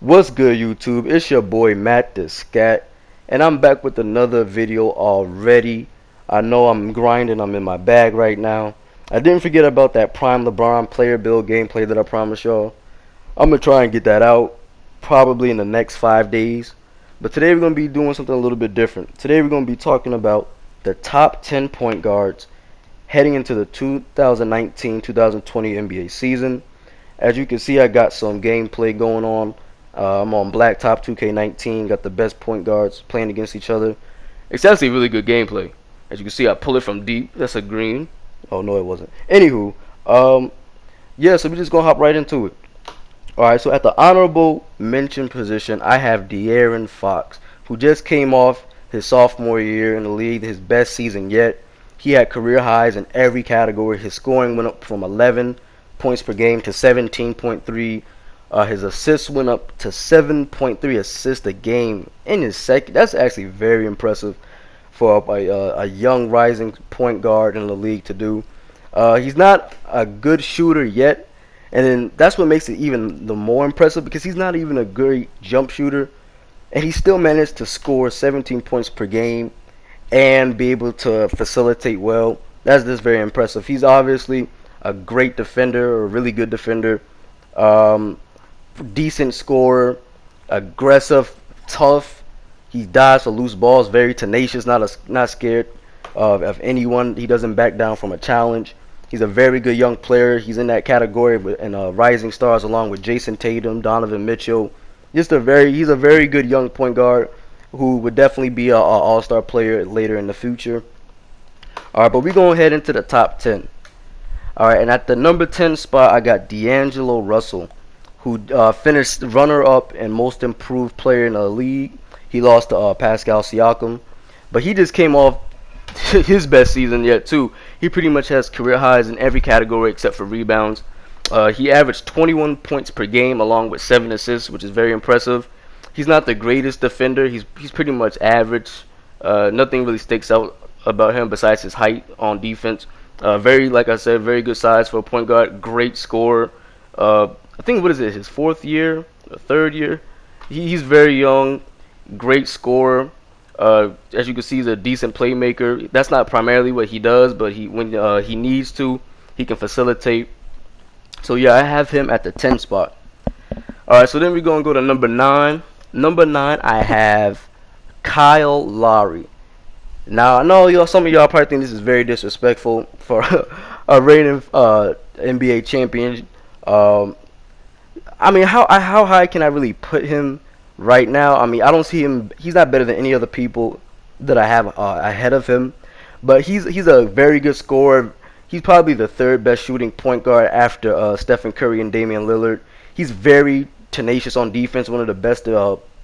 What's good, YouTube? It's your boy Matt the Scat, and I'm back with another video already. I know I'm grinding, I'm in my bag right now. I didn't forget about that Prime LeBron player build gameplay that I promised y'all. I'm gonna try and get that out probably in the next 5 days. But today we're gonna be doing something a little bit different. Today we're gonna be talking about the top 10 point guards heading into the 2019-2020 NBA season. As you can see, I got some gameplay going on. I'm on Blacktop 2K19. Got the best point guards playing against each other. It's actually really good gameplay. As you can see, I pull it from deep. That's a green. Oh no, it wasn't. Anywho, yeah. So we're just gonna hop right into it. All right. So at the honorable mention position, I have De'Aaron Fox, who just came off his sophomore year in the league, his best season yet. He had career highs in every category. His scoring went up from 11 points per game to 17.3. His assists went up to 7.3 assists a game in his second. That's actually very impressive for a young rising point guard in the league to do. He's not a good shooter yet, and then that's what makes it even the more impressive because he's not even a great jump shooter, and he still managed to score 17 points per game and be able to facilitate well. That's just very impressive. He's obviously a great defender, a really good defender, decent scorer, aggressive, tough. He dives for loose balls, very tenacious, not scared of anyone. He doesn't back down from a challenge. He's a very good young player. He's in that category in rising stars along with Jason Tatum, Donovan Mitchell. He's a very good young point guard who would definitely be a all-star player later in the future. All right, but we're going to head into the top 10. All right, and at the number 10 spot, I got D'Angelo Russell, who finished runner-up and most improved player in the league. He lost to Pascal Siakam, but he just came off his best season yet too. He pretty much has career highs in every category except for rebounds. He averaged 21 points per game along with 7 assists, which is very impressive. He's not the greatest defender. He's pretty much average. Nothing really sticks out about him besides his height on defense. Like I said, very good size for a point guard. Great scorer. I think what is it? His fourth year, third year. He's very young. Great scorer. As you can see, he's a decent playmaker. That's not primarily what he does, but when he needs to, he can facilitate. So yeah, I have him at the 10 spot. All right, so then we're gonna go to number 9. Number 9, I have Kyle Lowry. Now I know some of y'all probably think this is very disrespectful for a reigning NBA champion. I mean, how high can I really put him right now? I mean, I don't see him. He's not better than any other people that I have ahead of him, but he's a very good scorer. He's probably the third best shooting point guard after Stephen Curry and Damian Lillard. He's very tenacious on defense, one of the best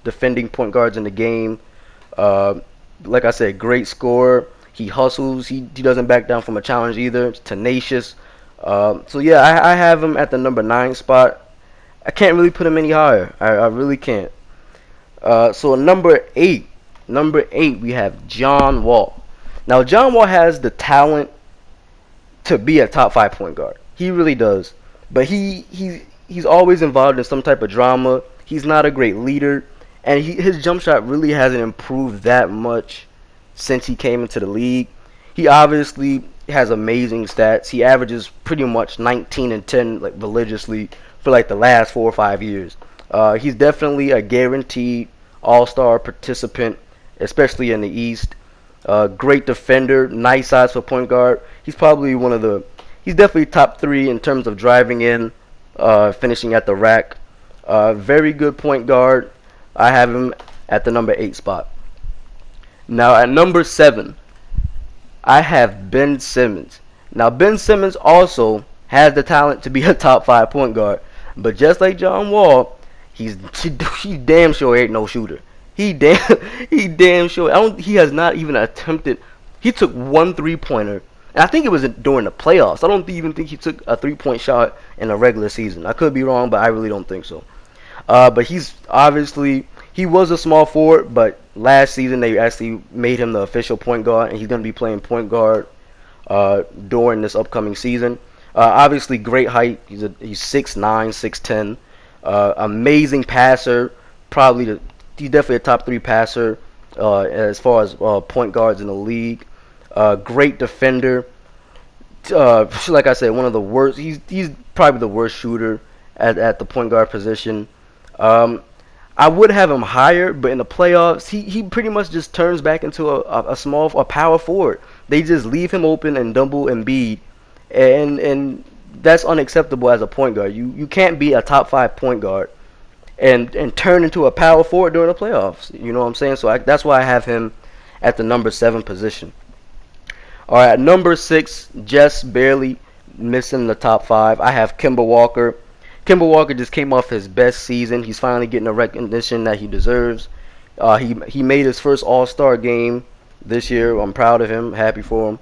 defending point guards in the game. Like I said, great scorer. He hustles. He doesn't back down from a challenge either. He's tenacious. So yeah, I have him at the number 9 spot. I can't really put him any higher. I really can't. So number 8, we have John Wall. Now John Wall has the talent to be a top 5 point guard. He really does. But he's always involved in some type of drama. He's not a great leader, and his jump shot really hasn't improved that much since he came into the league. He obviously has amazing stats. He averages pretty much 19 and 10 like religiously for like the last 4 or 5 years. He's definitely a guaranteed all-star participant, especially in the East. Great defender, nice size for point guard. He's definitely top 3 in terms of driving in, finishing at the rack. Very good point guard. I have him at the number 8 spot. Now at number 7, I have Ben Simmons. Now Ben Simmons also has the talent to be a top 5 point guard, but just like John Wall, he damn sure ain't no shooter. He damn sure. He has not even attempted. He took 1 3-pointer, and I think it was during the playoffs. I don't even think he took a 3-point shot in a regular season. I could be wrong, but I really don't think so. But he was a small forward, but last season they actually made him the official point guard, and he's going to be playing point guard during this upcoming season. Obviously, great height. He's 6'9", 6'10". Amazing passer, he's definitely a top three passer as far as point guards in the league. Great defender. Like I said, one of the worst. He's probably the worst shooter at the point guard position. Um, I would have him higher, but in the playoffs, he pretty much just turns back into a power forward. They just leave him open and double Embiid, and that's unacceptable as a point guard. You can't be a top five point guard and turn into a power forward during the playoffs. You know what I'm saying? So that's why I have him at the number 7 position. All right, number 6, just barely missing the top 5. I have Kemba Walker. Kemba Walker just came off his best season. He's finally getting the recognition that he deserves. He made his first All-Star game this year. I'm proud of him. Happy for him.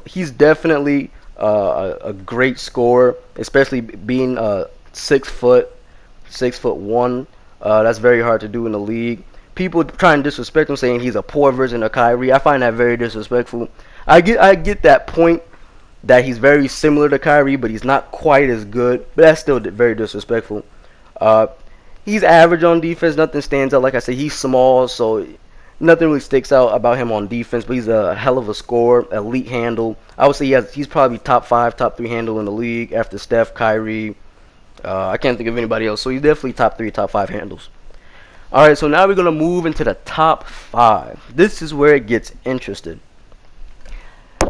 He's definitely a great scorer, especially being 6'1". That's very hard to do in the league. People try and disrespect him, saying he's a poor version of Kyrie. I find that very disrespectful. I get that point that he's very similar to Kyrie, but he's not quite as good. But that's still very disrespectful. He's average on defense. Nothing stands out. Like I said, he's small, so nothing really sticks out about him on defense. But he's a hell of a scorer, elite handle. I would say he's probably top 5, top 3 handle in the league after Steph, Kyrie. I can't think of anybody else. So he's definitely top 3, top 5 handles. All right, so now we're going to move into the top 5. This is where it gets interesting.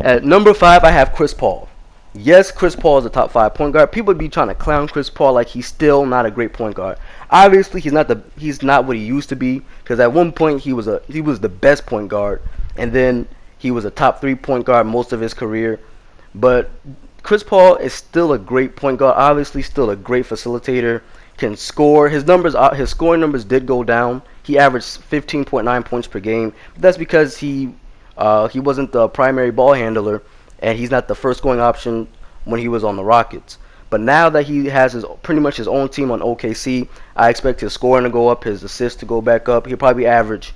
At number 5, I have Chris Paul. Yes, Chris Paul is a top 5 point guard. People be trying to clown Chris Paul like he's still not a great point guard. Obviously, he's not what he used to be, because at one point he was the best point guard, and then he was a top 3 point guard most of his career. But Chris Paul is still a great point guard. Obviously, still a great facilitator. Can score. His scoring numbers did go down. He averaged 15.9 points per game. That's because he wasn't the primary ball handler, and he's not the first scoring option when he was on the Rockets. But now that he has pretty much his own team on OKC, I expect his scoring to go up, his assists to go back up. He'll probably average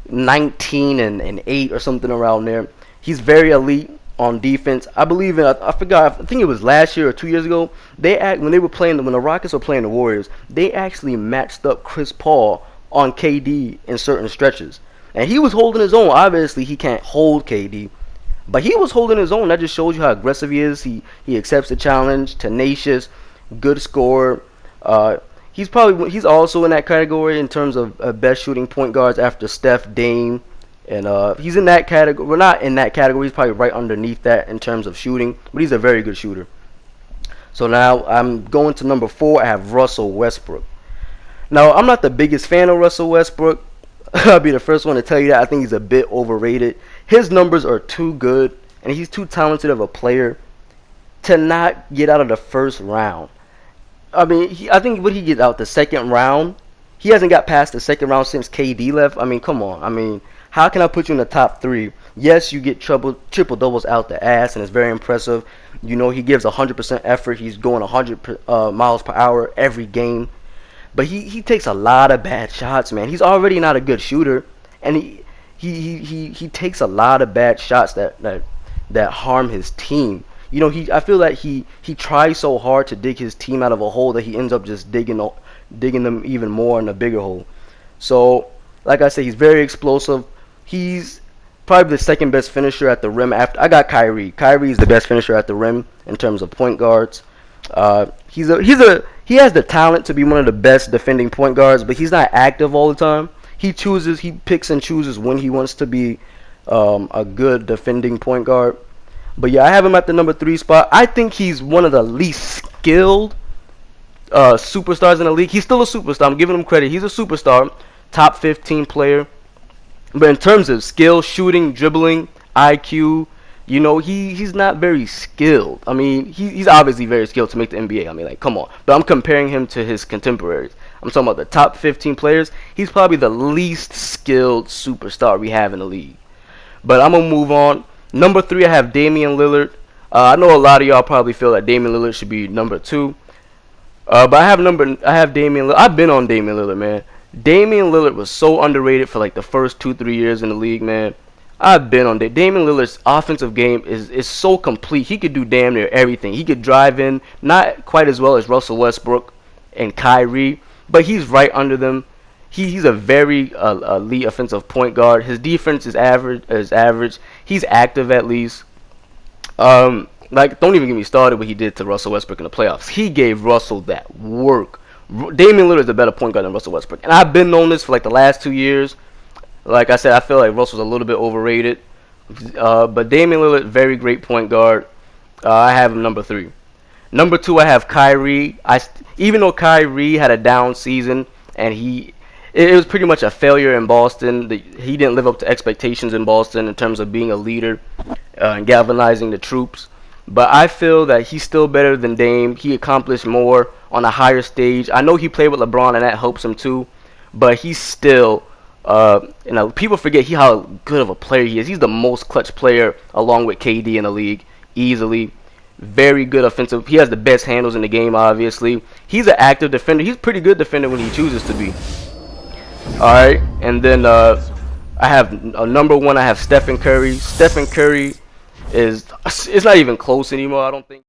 19 and 8 or something around there. He's very elite on defense. I believe I think it was last year or 2 years ago. When the Rockets were playing the Warriors, they actually matched up Chris Paul on KD in certain stretches, and he was holding his own. Obviously, he can't hold KD, but he was holding his own. That just shows you how aggressive he is. He accepts the challenge, tenacious, good scorer. He's also in that category in terms of best shooting point guards after Steph, Dame. And he's in that category. We're not in that category. He's probably right underneath that in terms of shooting. But he's a very good shooter. So now I'm going to number 4. I have Russell Westbrook. Now, I'm not the biggest fan of Russell Westbrook. I'll be the first one to tell you that. I think he's a bit overrated. His numbers are too good, and he's too talented of a player to not get out of the first round. I mean, I think when he gets out the second round, he hasn't got past the second round since KD left. I mean, come on. I mean, how can I put you in the top 3? Yes, you get triple doubles out the ass, and it's very impressive. You know, he gives 100% effort. He's going 100 miles per hour every game. But he takes a lot of bad shots, man. He's already not a good shooter, and he takes a lot of bad shots that harm his team. You know, I feel like he tries so hard to dig his team out of a hole that he ends up just digging them even more in a bigger hole. So, like I said, he's very explosive. He's probably the second best finisher at the rim. After I got Kyrie. Kyrie is the best finisher at the rim in terms of point guards. He has the talent to be one of the best defending point guards, but he's not active all the time. He picks and chooses when he wants to be a good defending point guard. But yeah, I have him at the number 3 spot. I think he's one of the least skilled superstars in the league. He's still a superstar. I'm giving him credit. He's a superstar, top 15 player. But in terms of skill, shooting, dribbling, IQ, you know, he's not very skilled. I mean, he's obviously very skilled to make the NBA. I mean, like, come on. But I'm comparing him to his contemporaries. I'm talking about the top 15 players. He's probably the least skilled superstar we have in the league. But I'm going to move on. Number 3, I have Damian Lillard. I know a lot of y'all probably feel that Damian Lillard should be number 2. But I have Damian Lillard. I've been on Damian Lillard, man. Damian Lillard was so underrated for like the first 2-3 years in the league, man. I've been on that. Damian Lillard's offensive game is so complete. He could do damn near everything. He could drive in, not quite as well as Russell Westbrook, and Kyrie, but he's right under them. He's a very elite offensive point guard. His defense is average. He's active at least. Like, don't even get me started what he did to Russell Westbrook in the playoffs. He gave Russell that work. Damian Lillard is a better point guard than Russell Westbrook, and I've been on this for like the last 2 years. Like I said, I feel like Russell's a little bit overrated, but Damian Lillard, very great point guard. I have him number 3. Number 2, I have Kyrie. Even though Kyrie had a down season and it was pretty much a failure in Boston. He didn't live up to expectations in Boston in terms of being a leader and galvanizing the troops. But I feel that he's still better than Dame. He accomplished more on a higher stage. I know he played with LeBron and that helps him too, but he's still, people forget how good of a player he is. He's the most clutch player along with KD in the league, easily. Very good offensive. He has the best handles in the game, obviously. He's an active defender. He's a pretty good defender when he chooses to be. Alright, and then I have number 1, I have Stephen Curry. Stephen Curry it's not even close anymore, I don't think.